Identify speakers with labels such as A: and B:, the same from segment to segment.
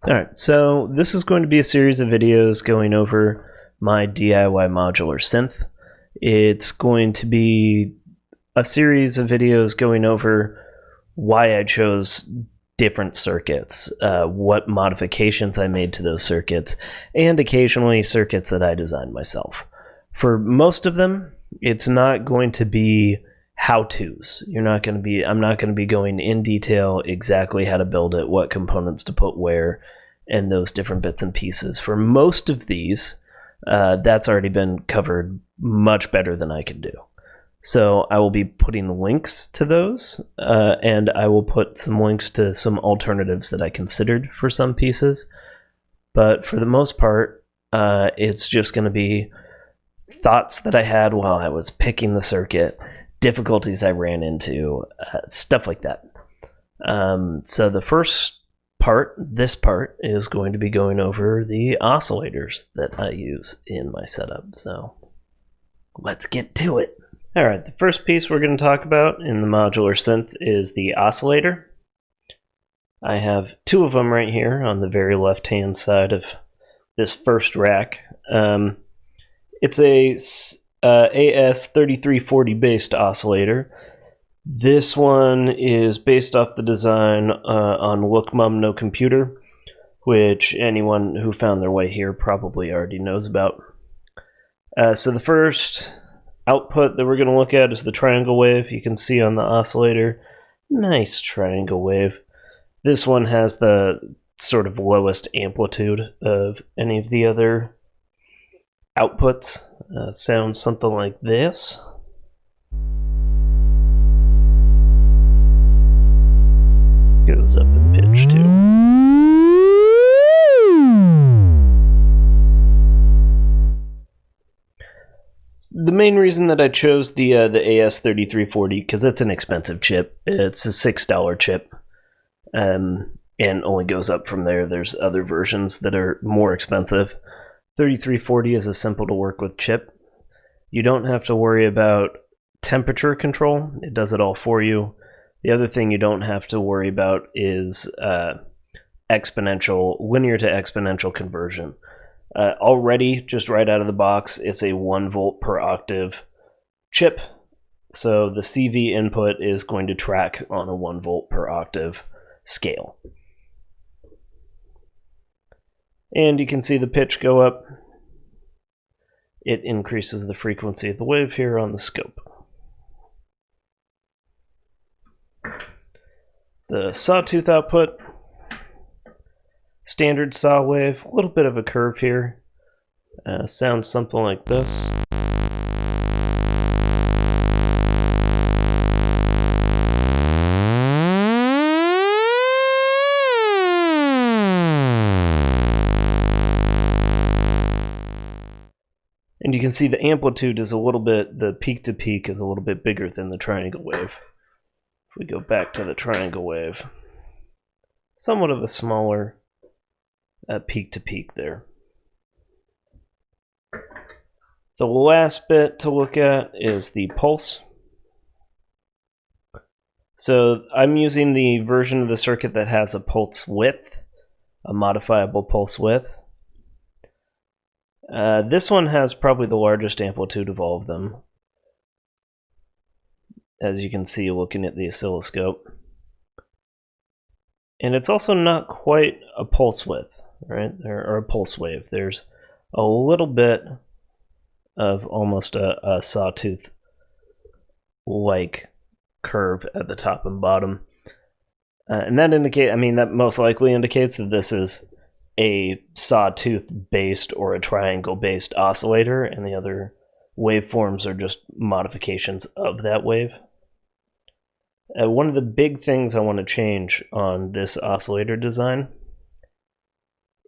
A: Alright, so this is going to be a series of videos going over my DIY modular synth. It's going to be a series of videos going over why I chose different circuits, what modifications I made to those circuits, and occasionally circuits that I designed myself. For most of them, it's not going to be how-tos. I'm not going to be going in detail exactly how to build it, what components to put where, and those different bits and pieces. For most of these, that's already been covered much better than I can do. So I will be putting links to those, and I will put some links to some alternatives that I considered for some pieces. But for the most part, it's just going to be thoughts that I had while I was picking the circuit, difficulties I ran into, stuff like that. So the first part, this part, is going to be going over the oscillators that I use in my setup. So let's get to it. Alright, the first piece we're going to talk about in the modular synth is the oscillator. I have two of them right here on the very left hand side of this first rack. It's a AS3340 based oscillator. This one is based off the design on Look Mum No Computer, which anyone who found their way here probably already knows about. So the first output that we're going to look at is the triangle wave. You can see on the oscillator, nice triangle wave. This one has the sort of lowest amplitude of any of the other outputs. Sounds something like this. Goes up in pitch too. The main reason that I chose the AS3340, because it's an expensive chip. It's a $6 chip, and only goes up from there. There's other versions that are more expensive. 3340 is a simple to work with chip. You don't have to worry about temperature control. It does it all for you. The other thing you don't have to worry about is linear to exponential conversion. Already, just right out of the box, it's a 1 volt per octave chip. So the CV input is going to track on a 1 volt per octave scale. And you can see the pitch go up. It increases the frequency of the wave here on the scope. The sawtooth output, standard saw wave, a little bit of a curve here. Sounds something like this. And you can see the amplitude is a little bit, the peak to peak is a little bit bigger than the triangle wave. If we go back to the triangle wave, somewhat of a smaller peak to peak there. The last bit to look at is the pulse. So I'm using the version of the circuit that has a pulse width, a modifiable pulse width. This one has probably the largest amplitude of all of them, as you can see looking at the oscilloscope. And it's also not quite a pulse width, right? Or a pulse wave. There's a little bit of almost a sawtooth-like curve at the top and bottom. And that most likely indicates that this is a sawtooth-based or a triangle-based oscillator, and the other waveforms are just modifications of that wave. One of the big things I want to change on this oscillator design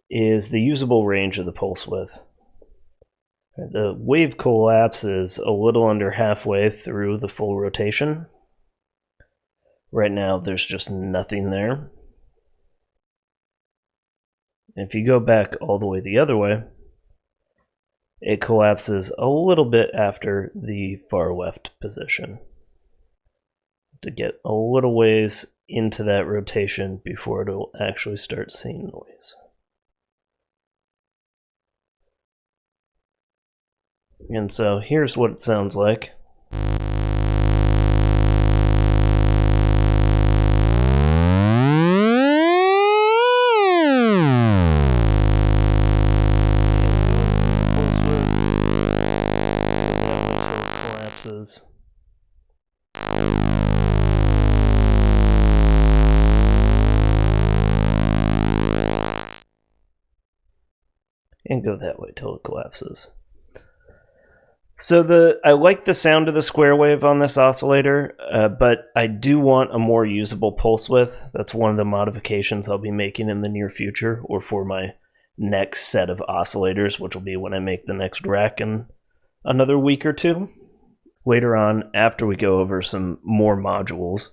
A: is the usable range of the pulse width. The wave collapses a little under halfway through the full rotation. Right now there's just nothing there. If you go back all the way the other way, it collapses a little bit after the far left position to get a little ways into that rotation before it'll actually start seeing noise. And so here's what it sounds like. Collapses. And go that way till it collapses. So I like the sound of the square wave on this oscillator, but I do want a more usable pulse width. That's one of the modifications I'll be making in the near future, or for my next set of oscillators, which will be when I make the next rack in another week or two. Later on, after we go over some more modules,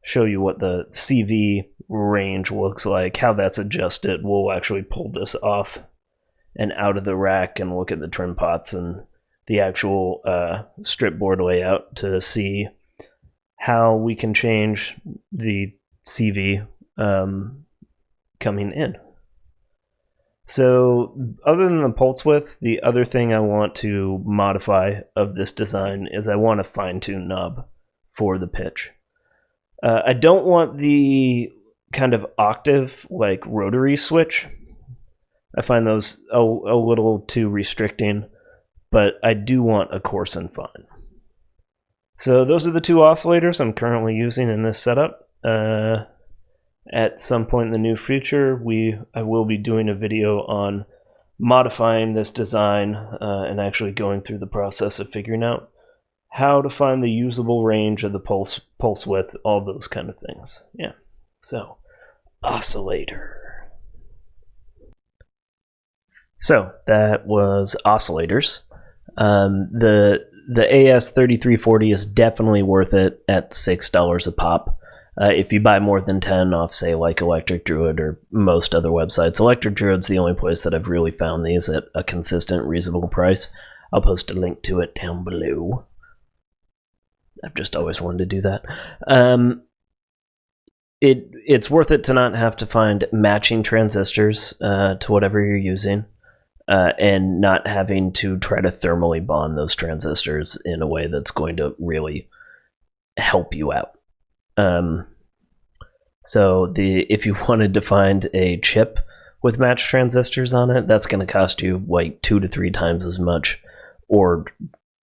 A: show you what the CV range looks like, how that's adjusted. We'll actually pull this off and out of the rack and look at the trim pots and the actual strip board layout to see how we can change the CV coming in. So other than the pulse width, the other thing I want to modify of this design is I want a fine-tune knob for the pitch. I don't want the kind of octave like rotary switch. I find those a little too restricting, but I do want a coarse and fine. So those are the two oscillators I'm currently using in this setup. At some point in the near future, I will be doing a video on modifying this design and actually going through the process of figuring out how to find the usable range of the pulse width, all those kind of things. Yeah. So, oscillator. So that was oscillators. The AS3340 is definitely worth it at $6 a pop. If you buy more than 10 off, say, like Electric Druid or most other websites. Electric Druid's the only place that I've really found these at a consistent, reasonable price. I'll post a link to it down below. I've just always wanted to do that. It's worth it to not have to find matching transistors to whatever you're using, and not having to try to thermally bond those transistors in a way that's going to really help you out. So if you wanted to find a chip with matched transistors on it, that's going to cost you like 2 to 3 times as much, or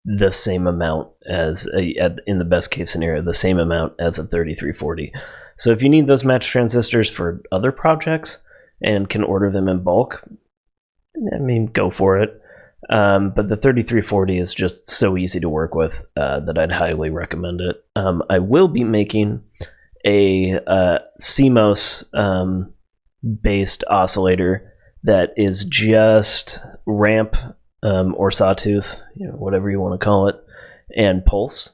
A: the same amount as in the best case scenario, the same amount as a 3340. So if you need those matched transistors for other projects and can order them in bulk, I mean, go for it. But the 3340 is just so easy to work with that I'd highly recommend it. I will be making a CMOS based oscillator that is just ramp or sawtooth, whatever you want to call it, and pulse.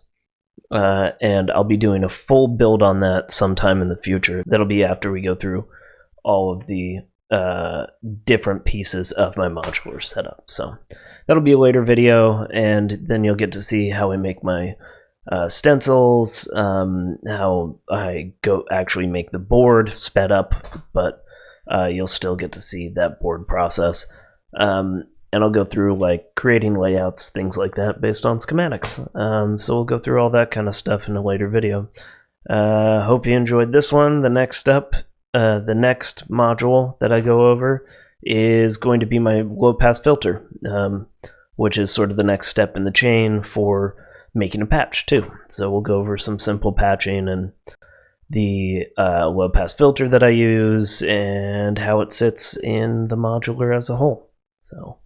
A: And I'll be doing a full build on that sometime in the future. That'll be after we go through all of the different pieces of my modular setup. So that'll be a later video, and then you'll get to see how I make my stencils, how I actually make the board sped up, but you'll still get to see that board process. And I'll go through like creating layouts, things like that based on schematics. So we'll go through all that kind of stuff in a later video. Hope you enjoyed this one. The next step, the next module that I go over is going to be my low-pass filter, which is sort of the next step in the chain for making a patch too. So we'll go over some simple patching and the low-pass filter that I use and how it sits in the modular as a whole. So